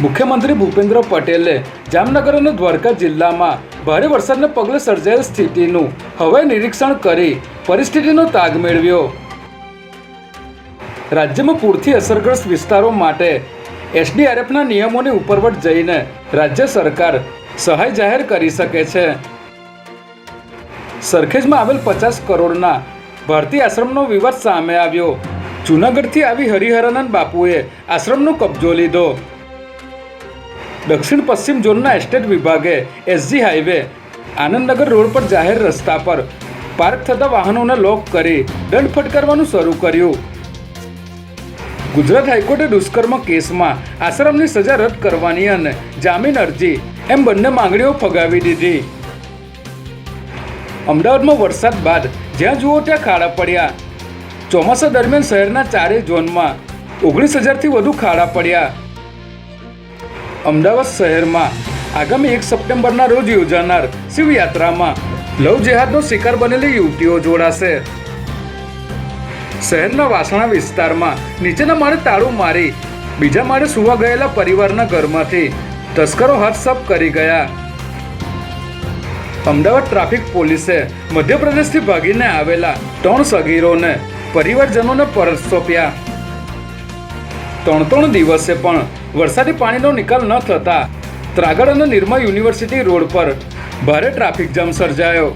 મુખ્યમંત્રી ભૂપેન્દ્ર પટેલે જામનગર અને દ્વારકા જિલ્લામાં ભારે વરસાદને પગલે સર્જાયેલ સ્થિતિનું હવાઈ નિરીક્ષણ કરી પરિસ્થિતિનો તાગ મેળવ્યો. રાજ્યમાં પૂરથી અસરગ્રસ્ત વિસ્તારો માટે એસડીઆરએફના નિયમોની ઉપરવટ જઈને રાજ્ય સરકાર સહાય જાહેર કરી શકે છે. સરખેજમાં આવેલ 50 કરોડના ભારતીય આશ્રમનો વિવાદ સામે આવ્યો. જૂનાગઢથી આવી હરિહરાનંદ બાપુએ આશ્રમનો કબજો લીધો. દક્ષિણ પશ્ચિમ ઝોનના એસ્ટેટ વિભાગે એસજી હાઈવે આનંદનગર રોડ પર જાહેર રસ્તા પર પાર્ક થતા વાહનોને લોક કરી દંડ ફટકારવાનું શરૂ કર્યું. ગુજરાત હાઈકોર્ટે દુષ્કર્મ કેસમાં આશ્રમની સજા રદ કરવાની અને જામીન અરજી એમ બંને માંગણીઓ ફગાવી દીધી. અમદાવાદમાં વરસાદ બાદ જ્યાં જુઓ ત્યાં ખાડા પડ્યા. ચોમાસા દરમિયાન શહેરના ચારેય ઝોનમાં 19,000થી વધુ ખાડા પડ્યા. અમદાવાદ શહેરમાં આગામી 1 સપ્ટેમ્બરના રોજ યોજાનાર શિવયાત્રામાં લવ જેહાદનો શિકાર બનેલી યુવતીઓ જોડાશે. શહેરના વાસણા વિસ્તારમાં નીચેના માળે તાળું મારી બીજા માળે સુવા ગયેલા પરિવારના ઘરમાંથી તસ્કરો હાથ સાફ કરી ગયા. અમદાવાદ ટ્રાફિક પોલીસે મધ્યપ્રદેશથી ભાગીને આવેલા 3 સગીરોને પરિવારજનોને પરત સોંપ્યા. 3 દિવસે પણ વરસાદી પાણીનો નિકાલ ન થતા ત્રાગડ અને નિરમા યુનિવર્સિટી રોડ પર ભારે ટ્રાફિક જામ સર્જાયો.